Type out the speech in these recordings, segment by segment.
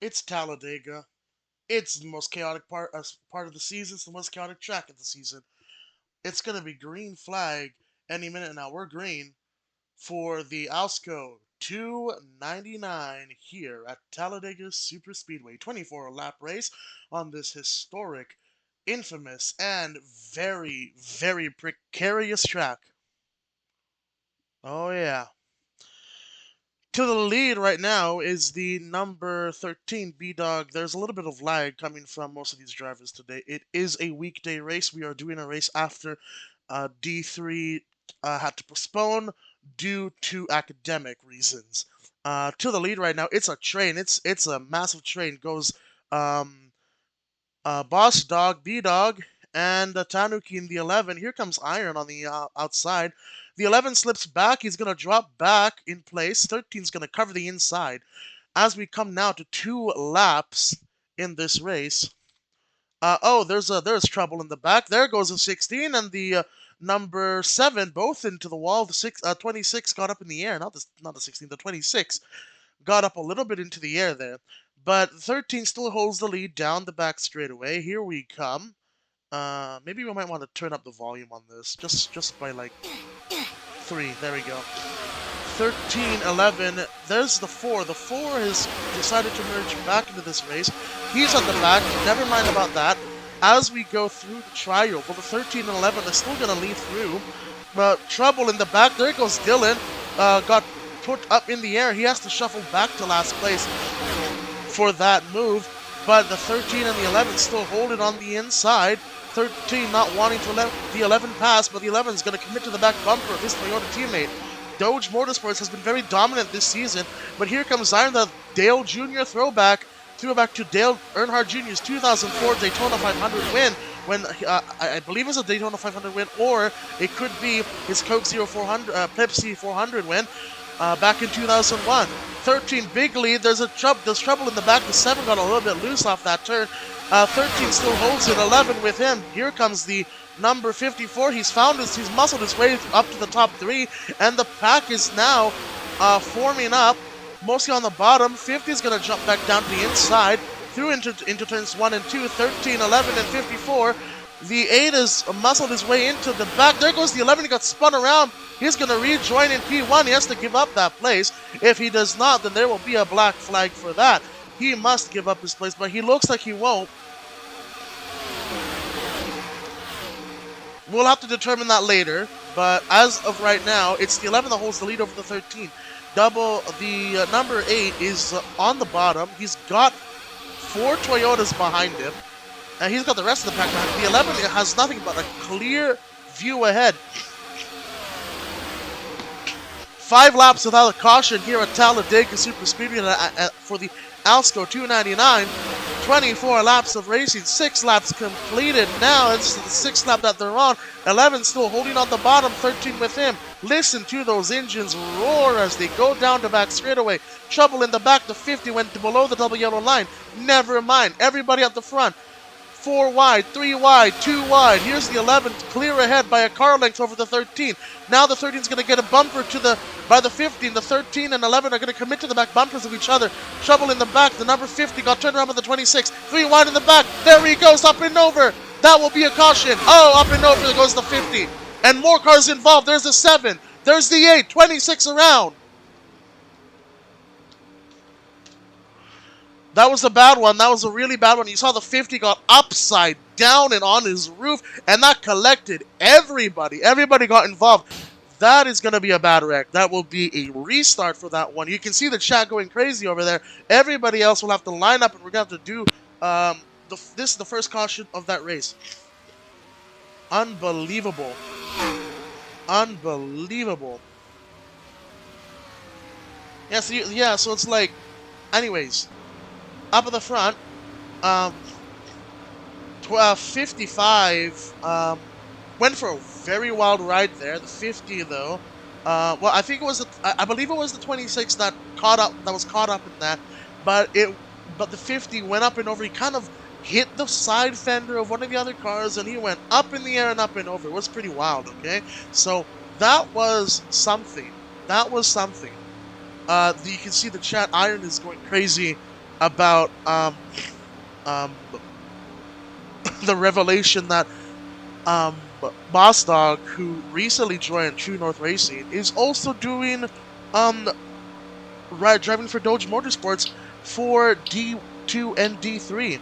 It's Talladega. It's the most chaotic part of the season. It's the most chaotic track of the season. It's gonna be green flag any minute now. We're green for the Alsco 299 here at Talladega Super Speedway. 24 lap race on this historic, infamous, and very, very precarious track. Oh yeah. To the lead right now is the number 13 B-Dog. There's a little bit of lag coming from most of these drivers today. It is a weekday race. We are doing a race after D3 had to postpone due to academic reasons. To the lead right now, it's a train. It's a massive train. Goes um, Boss Dog, B-Dog, and Tanuki in the 11. Here comes Iron on the outside. The 11 slips back. He's going to drop back in place. 13 is going to cover the inside. As we come now to 2 laps in this race. There's trouble in the back. There goes the 16 and the number 7, both into the wall. The 26 got up in the air. Not the 16, the 26 got up a little bit into the air there. But 13 still holds the lead down the back straightaway. Here we come. Maybe we might want to turn up the volume on this. Just by like 3. There we go. 13, 11. There's the 4. The 4 has decided to merge back into this race. He's on the back. Never mind about that. As we go through the trial, well, the 13 and 11 are still going to lead through. But trouble in the back. There goes Dylan. Got put up in the air. He has to shuffle back to last place for that move. But the 13 and the 11 still hold it on the inside. 13 not wanting to let the 11 pass, but the 11 is going to commit to the back bumper of his Toyota teammate. Doge Motorsports has been very dominant this season, but here comes Iron, the Dale Jr. throwback to Dale Earnhardt Jr.'s 2004 Daytona 500 win, when I believe it was a Daytona 500 win, or it could be his Coke 0400, Pepsi 400 win back in 2001. 13 big lead. There's trouble in the back. The 7 got a little bit loose off that turn. 13 still holds it. 11 with him. Here comes the number 54. He's muscled his way up to the top 3, and the pack is now forming up, mostly on the bottom. 50 is going to jump back down to the inside, through into turns 1 and 2. 13, 11, and 54. The 8 has muscled his way into the back. There goes the 11. He got spun around. He's going to rejoin in P1. He has to give up that place. If he does not, then there will be a black flag for that. He must give up his place, but he looks like he won't. We'll have to determine that later, but as of right now, it's the 11 that holds the lead over the 13. The number 8 is on the bottom. He's got 4 Toyotas behind him, and he's got the rest of the pack behind him. The 11 has nothing but a clear view ahead. 5 laps without a caution here at Talladega Super Speedway for the Alsco 299. 24 laps of racing, 6 laps completed. Now it's the 6th lap that they're on. 11 still holding on the bottom, 13 with him. Listen to those engines roar as they go down the back straightaway. Trouble in the back. The 50 went below the double yellow line. Never mind. Everybody at the front. 4 wide, 3 wide, 2 wide. Here's the 11 clear ahead by a car length over the 13. Now the 13 is going to get a bumper by the 15. The 13 and 11 are going to commit to the back bumpers of each other. Trouble in the back. The number 50 got turned around by the 26. 3 wide in the back. There he goes, up and over. That will be a caution. Oh, up and over goes the 50. And more cars involved. There's the 7. There's the 8. 26 around. That was a bad one. That was a really bad one. You saw the 50 got upside down and on his roof, and that collected everybody. Everybody got involved. That is going to be a bad wreck. That will be a restart for that one. You can see the chat going crazy over there. Everybody else will have to line up, and we're going to have to do this is the first caution of that race. Unbelievable. Unbelievable. Yeah, so it's like, anyways, up at the front, 55 went for a very wild ride there. The 50 though, well, I think it was I believe it was the 26 that was caught up in that, but the 50 went up and over. He kind of hit the side fender of one of the other cars, and he went up in the air and up and over. It was pretty wild. Okay, so that was something. That was something. You can see the chat. Iron is going crazy. about um, the revelation that Boss Dog, who recently joined True North Racing, is also doing um, driving for Doge Motorsports for D2 and D3.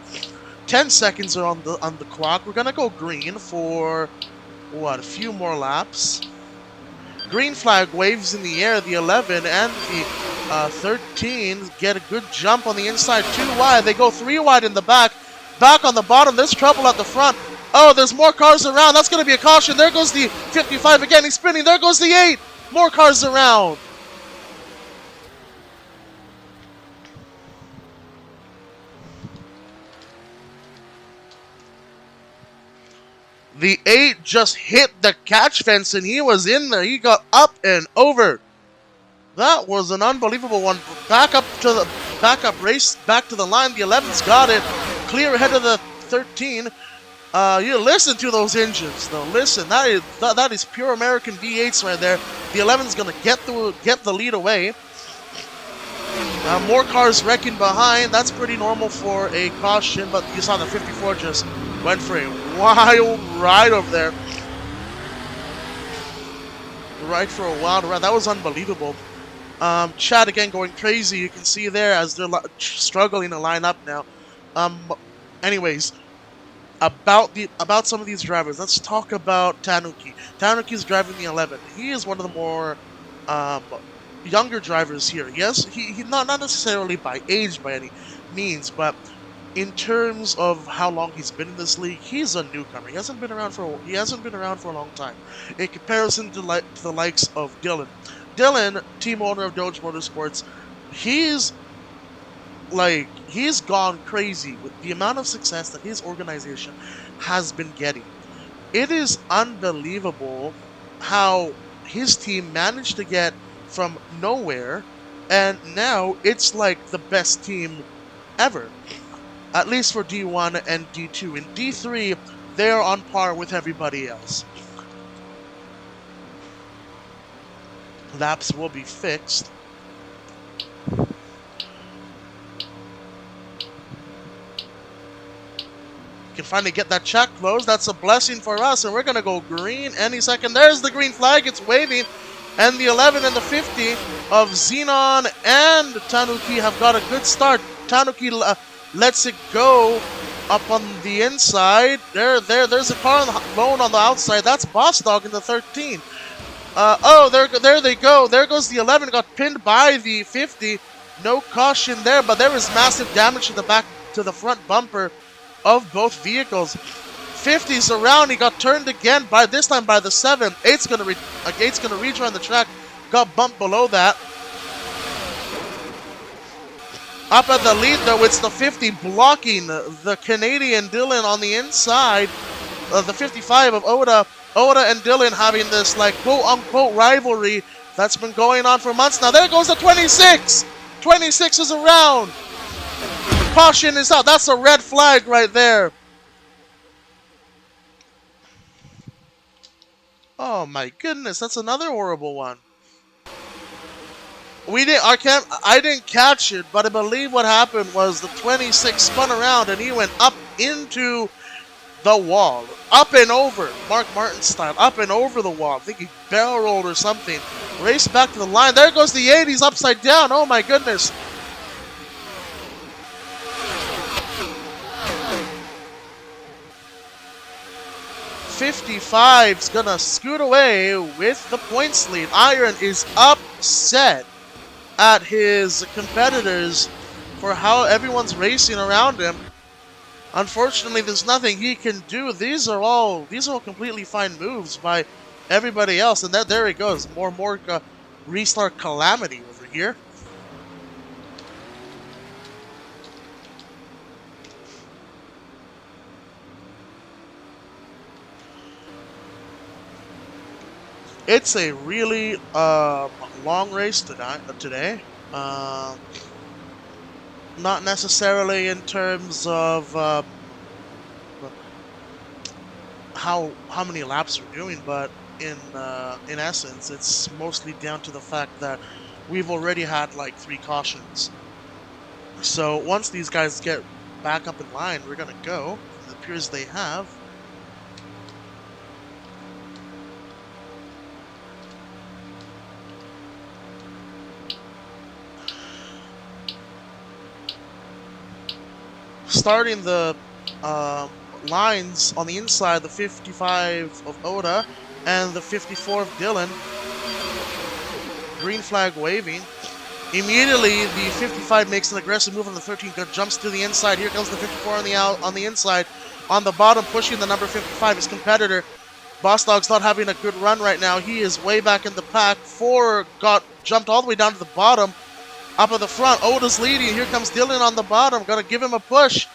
10 seconds are on the clock. We're gonna go green for what, a few more laps. Green flag waves in the air. The 11 and the 13 get a good jump on the inside. 2 wide. They go 3 wide in the back. Back on the bottom. There's trouble at the front. Oh, there's more cars around. That's going to be a caution. There goes the 55 again. He's spinning. There goes the 8. More cars around. The 8 just hit the catch fence and he was in there. He got up and over. That was an unbelievable one. Back up race, back to the line. The 11's got it. Clear ahead of the 13. You listen to those engines, though. Listen, that is pure American V8s right there. The 11's gonna get the lead away. More cars wrecking behind. That's pretty normal for a caution, but you saw the 54 just went for a wild ride over there. Right for a wild ride. That was unbelievable. Chad again going crazy. You can see there as they're struggling to line up now. Anyways, about some of these drivers, let's talk about Tanuki. Tanuki's driving the 11. He is one of the more younger drivers here. Yes, he not necessarily by age by any means, but in terms of how long he's been in this league, he's a newcomer. He hasn't been around for a long time. In comparison to the likes of Dylan. Dylan, team owner of Doge Motorsports, he's gone crazy with the amount of success that his organization has been getting. It is unbelievable how his team managed to get from nowhere, and now it's like the best team ever. At least for D1 and D2. In D3, they are on par with everybody else. Laps will be fixed. Can finally get that check closed. That's a blessing for us, and we're going to go green any second. There's the green flag. It's waving, and the 11 and the 50 of Xenon and Tanuki have got a good start. Tanuki lets it go up on the inside. There's a car alone on the outside. That's Boss Dog in the 13. There they go. There goes the 11. Got pinned by the 50. No caution there, but there is massive damage to the front bumper of both vehicles. 50's around. He got turned again this time by the 7. 8's gonna rejoin the track. Got bumped below that. Up at the lead, though, it's the 50 blocking the Canadian Dylan on the inside. The 55 of Oda. Oda and Dylan having this, like, quote-unquote rivalry that's been going on for months now. There goes the 26! 26 is around! Caution is out. That's a red flag right there. Oh, my goodness. That's another horrible one. I didn't catch it, but I believe what happened was the 26 spun around and he went up into the wall. Up and over, Mark Martin style, up and over the wall. I think he barrel rolled or something. Raced back to the line. There goes the 80s upside down. Oh my goodness. .55's gonna scoot away with the points lead. Iron is upset at his competitors for how everyone's racing around him. Unfortunately, there's nothing he can do. These are all completely fine moves by everybody else, and there he goes. More restart calamity over here. It's a really long race today. Not necessarily in terms of how many laps we're doing, but in essence, it's mostly down to the fact that we've already had like 3 cautions. So once these guys get back up in line, we're going to go. It appears they have. Starting the lines on the inside, the 55 of Oda and the 54 of Dylan. Green flag waving. Immediately, the 55 makes an aggressive move on the 13, jumps to the inside. Here comes the 54 on the inside. On the bottom, pushing the number 55, his competitor. Boss Dog's not having a good run right now. He is way back in the pack. 4 jumped all the way down to the bottom. Up at the front, Oda's leading. Here comes Dylan on the bottom. Gonna give him a push.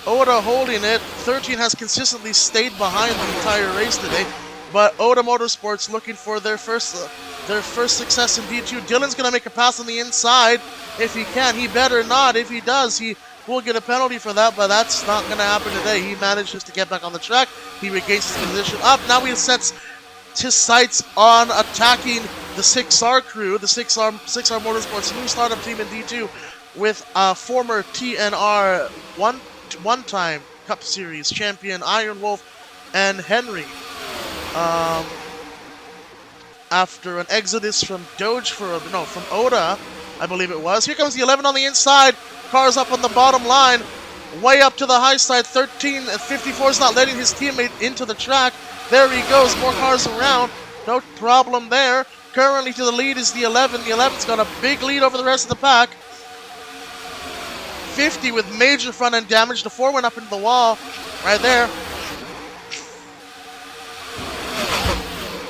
Oda holding it. 13 has consistently stayed behind the entire race today, but Oda Motorsports looking for their first success in D2. Dylan's gonna make a pass on the inside if he can. He better not. If he does, he will get a penalty for that, but that's not gonna happen today. He manages to get back on the track. He regains his position up. Now he sets his sights on attacking the 6R crew, the 6R Motorsports new startup team in D2 with former TNR one-time Cup Series champion Iron Wolf and Henry. After an exodus from from Oda, I believe it was. Here comes the 11 on the inside. Cars up on the bottom line, way up to the high side. 13 and 54 is not letting his teammate into the track. There he goes. More cars around. No problem there. Currently to the lead is the 11. The 11's got a big lead over the rest of the pack. 50 with major front end damage. The 4 went up into the wall right there.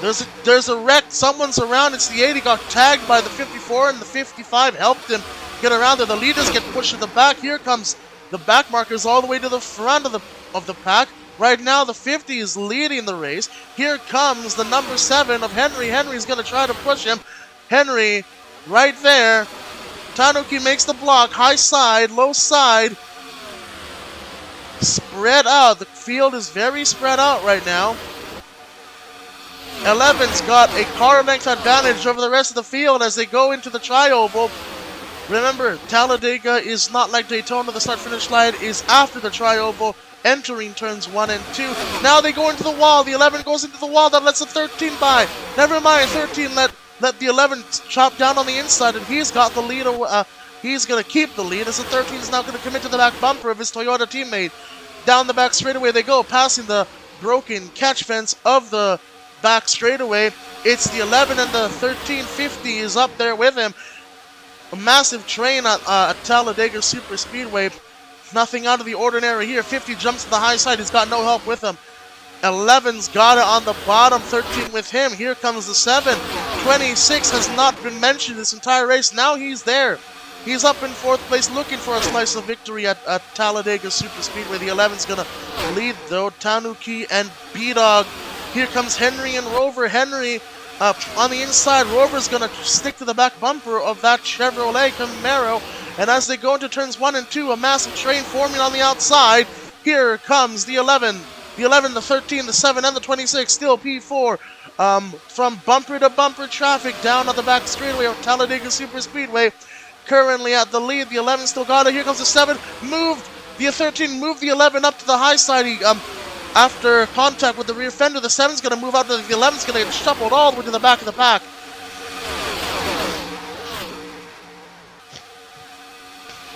There's a wreck. Someone's around. It's the 80. Got tagged by the 54, and the 55 helped him get around there. The leaders get pushed to the back. Here comes the back markers all the way to the front of the pack. Right now, the 50 is leading the race. Here comes the number 7 of Henry. Henry's going to try to push him. Henry right there. Tanuki makes the block. High side, low side. Spread out. The field is very spread out right now. 11's got a car length advantage over the rest of the field as they go into the tri-oval. Remember, Talladega is not like Daytona. The start-finish line is after the tri-oval, entering turns 1 and 2. Now they go into the wall. The 11 goes into the wall. That lets the 13 by. Never mind, 13 let the 11 chop down on the inside, and he's got the lead. He's going to keep the lead as the 13 is now going to commit to the back bumper of his Toyota teammate. Down the back straightaway they go, passing the broken catch fence of the back straightaway. It's the 11 and the 1350 is up there with him. A massive train at Talladega Super Speedway. Nothing out of the ordinary here. 50 jumps to the high side. He's got no help with him. 11's got it on the bottom. 13 with him. Here comes the 7. 26 has not been mentioned this entire race. Now he's there. He's up in 4th place looking for a slice of victory at Talladega Super Speedway. The 11's going to lead, though. Tanuki and B-Dog. Here comes Henry and Rover. Henry on the inside. Rover's going to stick to the back bumper of that Chevrolet Camaro. And as they go into turns 1 and 2, a massive train forming on the outside. Here comes the 11. The 11, the 13, the 7, and the 26. Still P4 from bumper to bumper traffic down on the back straightaway of Talladega Super Speedway. Currently at the lead. The 11 still got it. Here comes the 7. Moved. The 13 moved the 11 up to the high side. He, after contact with the rear fender, the 7's going to move out. The 11's going to get shuffled all the way to the back of the pack.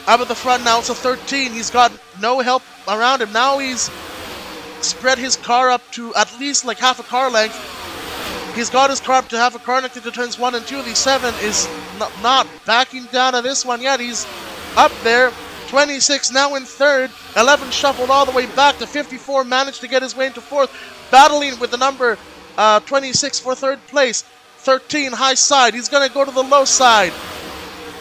Up at the front now, it's a 13. He's got no help around him. Now he's spread his car up to at least like half a car length. He's got his car up to half a car length into turns 1 and 2. The 7 is not backing down on this one yet. He's up there. 26 now in 3rd. 11 shuffled all the way back. The 54 managed to get his way into 4th. Battling with the number 26 for 3rd place. 13 high side. He's going to go to the low side.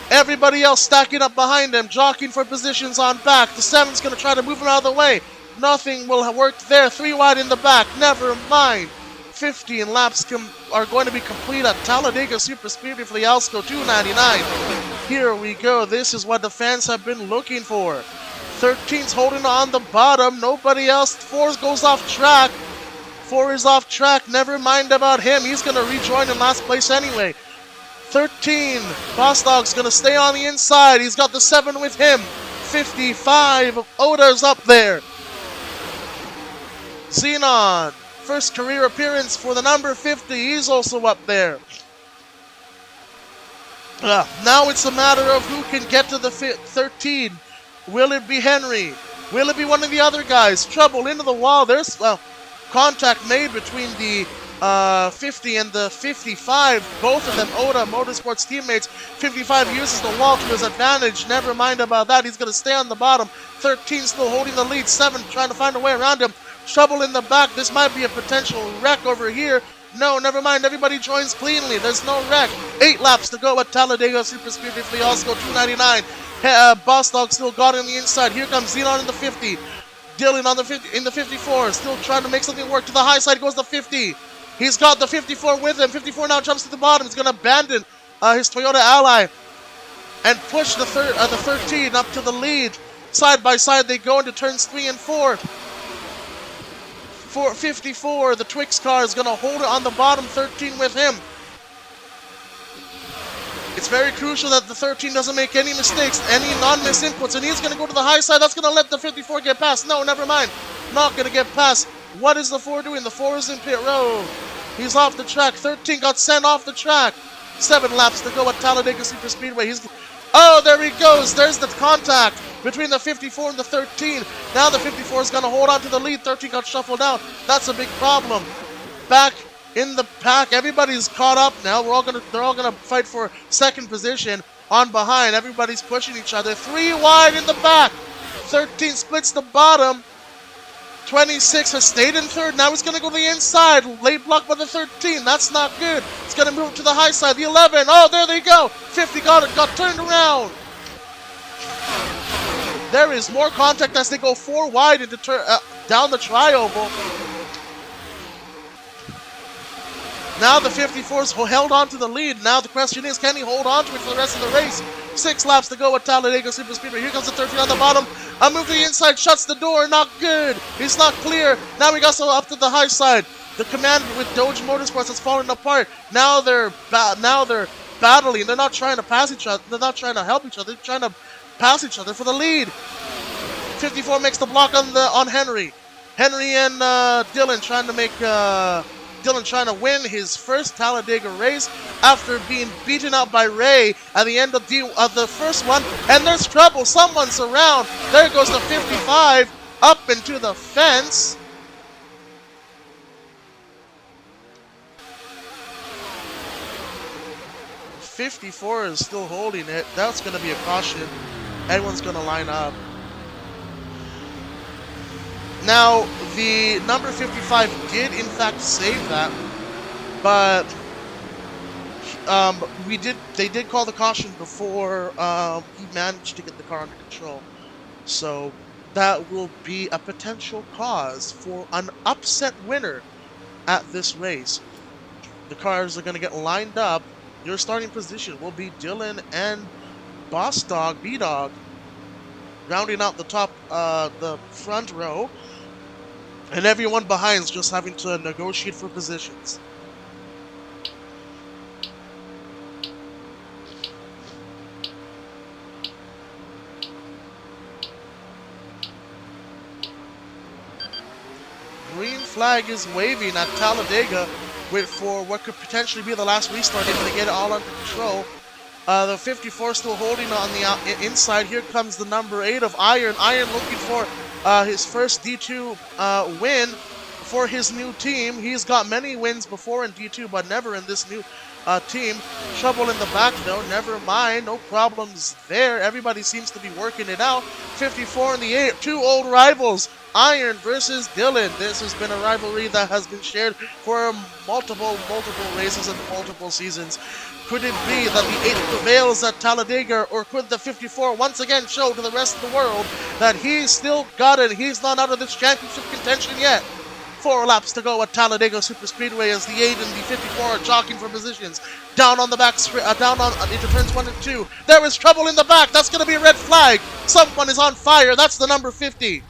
Everybody else stacking up behind him, jockeying for positions on back. The 7's going to try to move him out of the way. Nothing will have worked there. 3 wide in the back. Never mind. 15 laps are going to be complete at Talladega Super Speedway for the Alsco 299. Here we go. This is what the fans have been looking for. 13's holding on the bottom. Nobody else. 4 goes off track. 4 is off track. Never mind about him. He's going to rejoin in last place anyway. 13, Boss Dog's going to stay on the inside. He's got the 7 with him. 55, Oda's up there. Xenon, first career appearance for the number 50. He's also up there. Now it's a matter of who can get to the 13. Will it be Henry? Will it be one of the other guys? Trouble into the wall. There's contact made between the 50 and the 55. Both of them Oda Motorsports teammates. 55 uses the wall to his advantage. Never mind about that. He's going to stay on the bottom. 13 still holding the lead. 7 trying to find a way around him. Trouble in the back. This might be a potential wreck over here. No, never mind. Everybody joins cleanly. There's no wreck. 8 laps to go at Talladega Super Speedway for the Osco 299. Boss Dog still got on the inside. Here comes Xenon in the 50. Dylan on the 50 in the 54. Still trying to make something work. To the high side goes the 50. He's got the 54 with him. 54 now jumps to the bottom. He's going to abandon his Toyota Ally and push the 13 up to the lead. Side by side they go into turns 3 and 4. For 54, the Twix car is going to hold it on the bottom, 13 with him. It's very crucial that the 13 doesn't make any mistakes, any non-miss inputs, and he's going to go to the high side. That's going to let the 54 get past. No, never mind. Not going to get past. What is the 4 doing? The 4 is in pit road. He's off the track. 13 got sent off the track. 7 laps to go at Talladega Super Speedway. Oh, there he goes. There's the contact between the 54 and the 13. Now the 54 is going to hold on to the lead. 13 got shuffled out. That's a big problem. Back in the pack, everybody's caught up now. They're all gonna fight for second position on behind. Everybody's pushing each other. 3 wide in the back. 13 splits the bottom. 26 has stayed in third. Now he's gonna go to the inside. Late block by the 13. That's not good. It's gonna move to the high side. The 11. Oh, there they go. 50 got turned around. There is more contact as they go 4 wide into down the tri-oval. Now the 54's held on to the lead. Now the question is, can he hold on to it for the rest of the race? 6 laps to go at Talladega Super Speedway. Here comes the 13 on the bottom. A move to the inside, shuts the door. Not good. He's not clear. Now we got so up to the high side. The command with Doge Motorsports has fallen apart. Now they're battling. They're not trying to pass each other. They're not trying to help each other. They're trying to pass each other for the lead. 54 makes the block on Henry. Henry and Dylan trying to win his first Talladega race after being beaten out by Ray at the end of the first one. And there's trouble. Someone's around. There goes the 55 up into the fence. '54 is still holding it. That's going to be a caution. Everyone's going to line up. Now, the number 55 did in fact save that, but they did call the caution before he managed to get the car under control. So that will be a potential cause for an upset winner at this race. The cars are going to get lined up. Your starting position will be Dylan and Boss Dog, B-Dog, rounding out the front row. And everyone behind is just having to negotiate for positions. Green flag is waving at Talladega for what could potentially be the last restart if they get it all under control. The 54 still holding on the inside. Here comes the number 8 of Iron. Iron looking for his first D2 win for his new team. He's got many wins before in D2, but never in this new team. Trouble in the back, though. Never mind. No problems there. Everybody seems to be working it out. 54 and the 8. 2 old rivals. Iron versus Dylan. This has been a rivalry that has been shared for multiple races and multiple seasons. Could it be that the 8 prevails at Talladega, or could the 54 once again show to the rest of the world that he's still got it? He's not out of this championship contention yet. 4 laps to go at Talladega Super Speedway as the 8 and the 54 are jockeying for positions. Down on the back, into turns 1 and 2. There is trouble in the back. That's going to be a red flag. Someone is on fire. That's the number 50.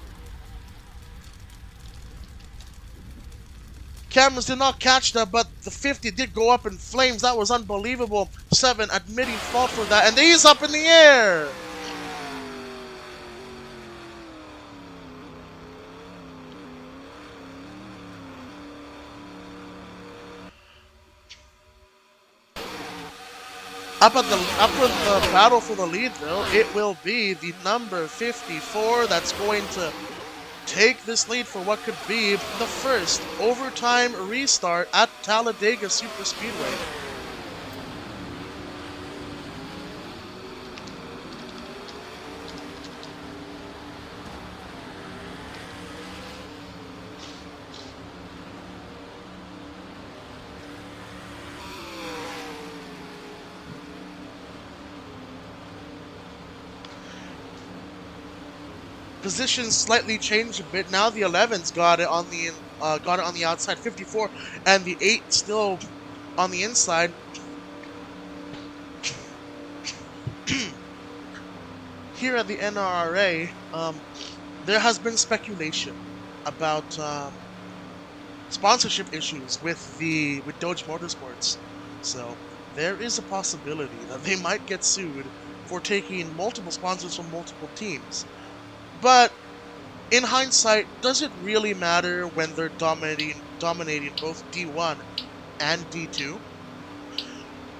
Cameras did not catch that, but the 50 did go up in flames. That was unbelievable. 7 admitting fault for that, and he's up in the air. Up in the battle for the lead, though, it will be the number 54 that's going to take this lead for what could be the first overtime restart at Talladega Superspeedway. Positions slightly changed a bit. Now the 11's got it on the outside, 54, and the 8 still on the inside. Here at the NRRA, there has been speculation about sponsorship issues with Doge Motorsports. So there is a possibility that they might get sued for taking multiple sponsors from multiple teams. But in hindsight, does it really matter when they're dominating both D1 and D2?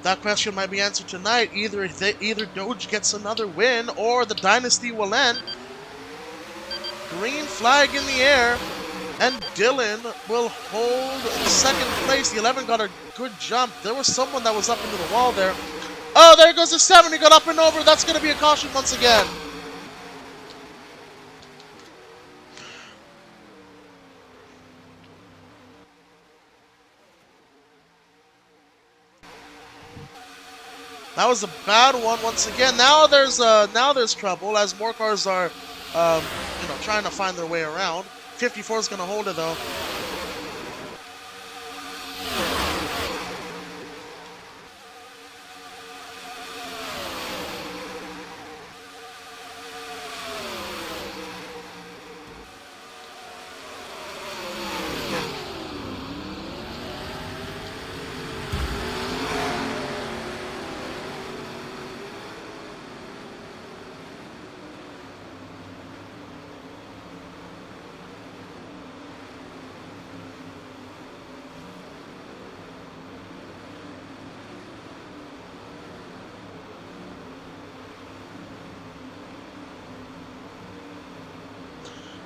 That question might be answered tonight. Either Doge gets another win or the dynasty will end. Green flag in the air, and Dylan will hold second place. The 11 got a good jump. There was someone that was up into the wall there. Oh, there goes the 7. He got up and over. That's going to be a caution once again. That was a bad one once again. Now there's trouble as more cars are, trying to find their way around. 54 is going to hold it though.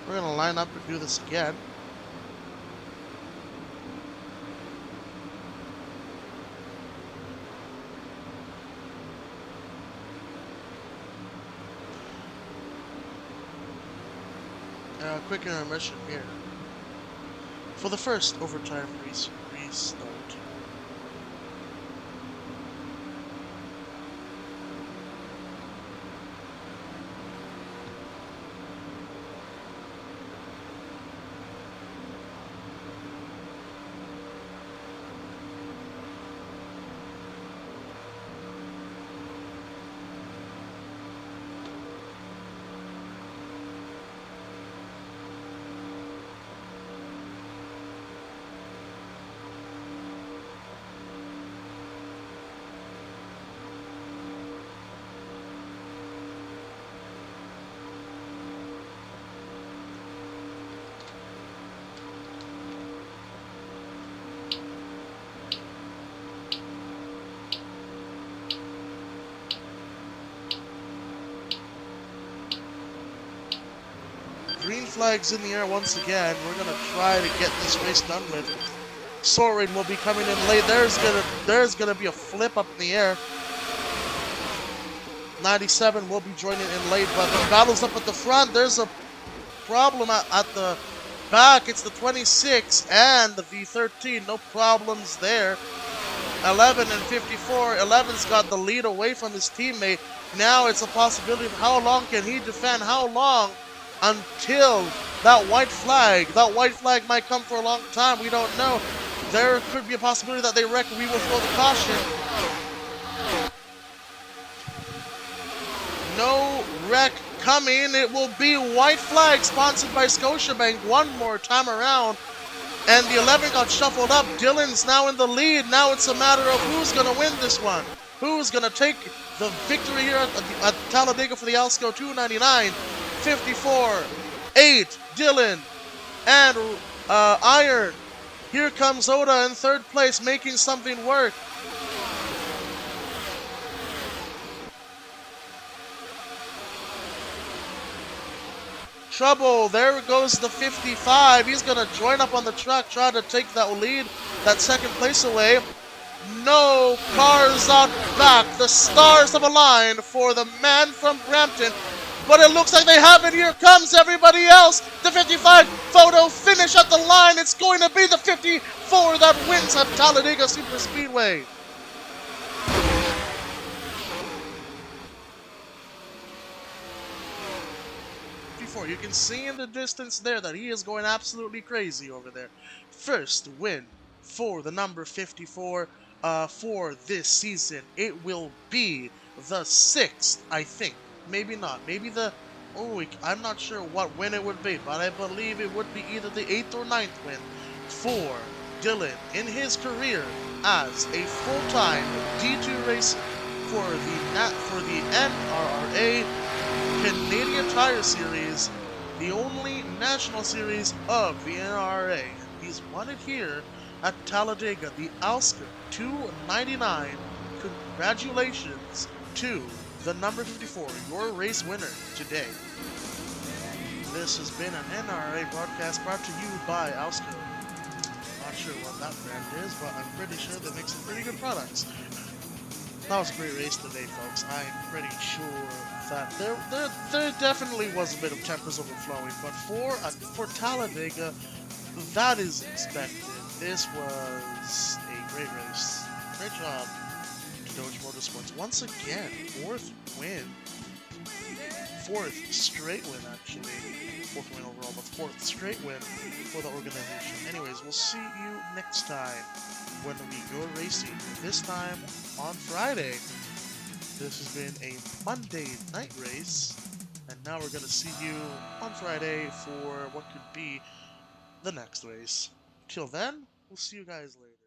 We're going to line up and do this again. Quick intermission here for the first overtime restart. Green flags in the air once again. We're gonna try to get this race done with. Soaring will be coming in late. There's gonna be a flip up in the air. 97 will be joining in late, but the battle's up at the front. There's a problem at the back. It's the 26 and the V13. No problems there. 11 and 54. 11's got the lead away from his teammate. Now it's a possibility of how long can he defend? How long until that white flag? That white flag might come for a long time. We don't know. There could be a possibility that they wreck. We will throw the caution. No wreck coming. It will be white flag sponsored by Scotiabank one more time around. And the 11 got shuffled up. Dylan's now in the lead. Now it's a matter of who's going to win this one. Who's going to take the victory here at Talladega for the Alsco 299. 54-8. Dylan and Iron. Here comes Oda in third place, making something work. Trouble, there goes the 55. He's going to join up on the track, try to take that lead, that second place away. No cars out back. The stars have aligned for the man from Brampton. But it looks like they have it. Here comes everybody else. The 55 photo finish at the line. It's going to be the 54 that wins at Talladega Super Speedway. You can see in the distance there that he is going absolutely crazy over there. First win for the number 54 for this season. It will be the 6th, I think. Maybe not. Maybe the... Oh, I'm not sure what win it would be, but I believe it would be either the 8th or 9th win for Dylan in his career as a full-time D2 racer for the NRRA Canadian Tire Series, the only national series of the NRRA. He's won it here at Talladega, the Alsco 299. Congratulations to the number 54, your race winner today. This has been an NRRA broadcast brought to you by Alsco. Not sure what that brand is, but I'm pretty sure they make some pretty good products. That was a great race today, folks. I'm pretty sure that there definitely was a bit of tempers overflowing, but for Talladega, that is expected. This was a great race. Great job to Doge Motorsports. Once again, 4th win. 4th straight win, actually. 4th win overall, but 4th straight win for the organization. Anyways, we'll see you next time when we go racing. This time on Friday. This has been a Monday night race, and now we're going to see you on Friday for what could be the next race. Till then, we'll see you guys later.